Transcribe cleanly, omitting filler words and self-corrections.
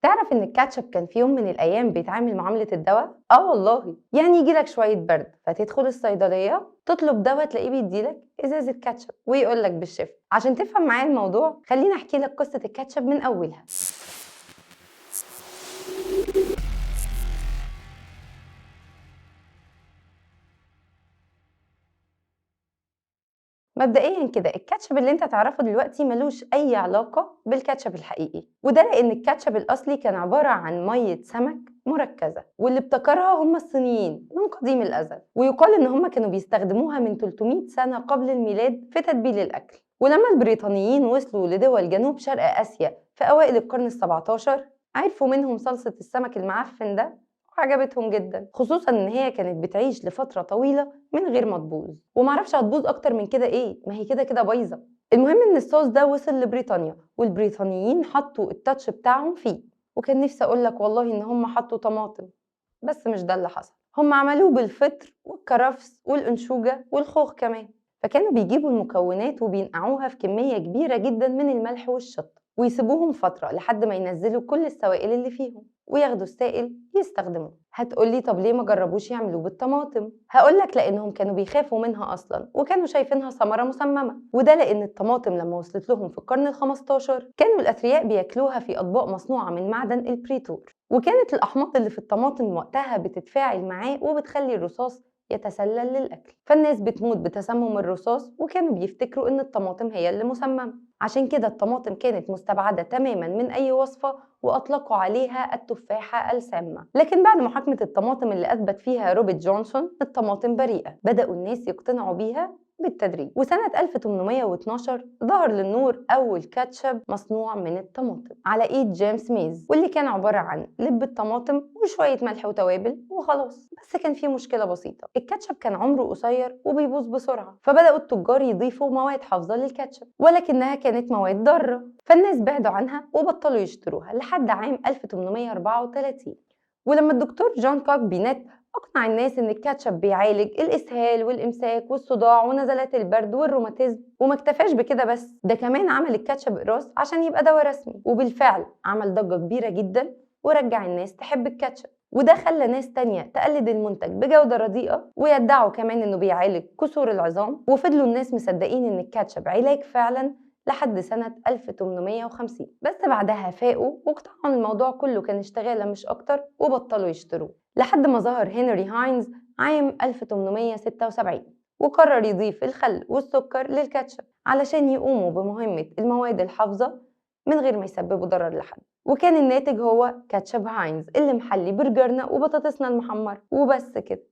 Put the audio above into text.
تعرف إن الكاتشب كان في يوم من الأيام بيتعامل معاملة الدواء؟ والله، يعني يجيلك شوية برد فتدخل الصيدلية تطلب دواء تلاقيه بيديلك إزازة كاتشب ويقولك بالشفا. عشان تفهم معايا الموضوع خليني أحكي لك قصة الكاتشب من أولها. مبدئيا كده الكاتشب اللي انت تعرفه دلوقتي ملوش اي علاقة بالكاتشب الحقيقي، وده لان الكاتشب الاصلي كان عبارة عن مية سمك مركزة، واللي ابتكرها هم الصينيين من قديم الازل، ويقال ان هم كانوا بيستخدموها من 300 سنة قبل الميلاد في تتبيل الاكل. ولما البريطانيين وصلوا لدول جنوب شرق اسيا في اوائل القرن ال17 عرفوا منهم صلصة السمك المعفن ده، وعجبتهم جدا، خصوصا ان هي كانت بتعيش لفترة طويلة من غير ما تبوظ. ومعرفش هتبوظ اكتر من كده ايه، ما هي كده كده بايظة. المهم ان الصوص ده وصل لبريطانيا، والبريطانيين حطوا التاتش بتاعهم فيه. وكان نفسي اقول لك والله ان هم حطوا طماطم، بس مش ده اللي حصل. هم عملوه بالفطر والكرفس والانشوجة والخوخ كمان. فكانوا بيجيبوا المكونات وبينقعوها في كمية كبيرة جدا من الملح والشطة، ويسيبوهم فترة لحد ما ينزلوا كل السوائل اللي فيهم، وياخدوا السائل يستخدموه. هتقولي طب ليه ما جربوش يعملوه بالطماطم؟ هقولك لأنهم كانوا بيخافوا منها أصلا، وكانوا شايفينها ثمرة مسممة. وده لأن الطماطم لما وصلت لهم في القرن ال15 كانوا الأثرياء بياكلوها في أطباق مصنوعة من معدن البريتور، وكانت الأحماض اللي في الطماطم وقتها بتتفاعل معاه وبتخلي الرصاص يتسلل للأكل، فالناس بتموت بتسمم الرصاص، وكانوا بيفتكروا إن الطماطم هي اللي مسممة. عشان كده الطماطم كانت مستبعدة تماما من أي وصفة، وأطلقوا عليها التفاحة السامة. لكن بعد محاكمة الطماطم اللي أثبت فيها روبرت جونسون الطماطم بريئة، بدأوا الناس يقتنعوا بيها بالتدريج. وسنة 1812 ظهر للنور أول كاتشب مصنوع من الطماطم على إيد جيمس ميز، واللي كان عبارة عن لب الطماطم وشوية ملح وتوابل وخلاص. بس كان فيه مشكلة بسيطة، الكاتشب كان عمره قصير وبيبوظ بسرعة، فبدأوا التجار يضيفوا مواد حافظة للكاتشب، ولكنها كانت مواد ضارة، فالناس بعدوا عنها وبطلوا يشتروها لحد عام 1834. ولما الدكتور جون كوك بينات أقنع الناس إن الكاتشب بيعالج الإسهال والإمساك والصداع ونزلات البرد والروماتيزم، وما اكتفاش بكده بس، ده كمان عمل الكاتشب قراص عشان يبقى دواء رسمي. وبالفعل عمل ضجة كبيرة جدا ورجع الناس تحب الكاتشب، وده خلى ناس تانية تقلد المنتج بجودة رديئة ويدعوا كمان إنه بيعالج كسور العظام. وفضلوا الناس مصدقين إن الكاتشب علاج فعلا لحد سنة 1850. بس بعدها فاقوا واقتنعوا إن الموضوع كله كان اشتغالة مش أكتر، وبطلوا يشتروه لحد ما ظهر هنري هاينز عام 1876، وقرر يضيف الخل والسكر للكاتشب علشان يقوموا بمهمة المواد الحافظة من غير ما يسببوا ضرر لحد. وكان الناتج هو كاتشب هاينز اللي محلي برجرنا وبطاطسنا المحمرة. وبس كده.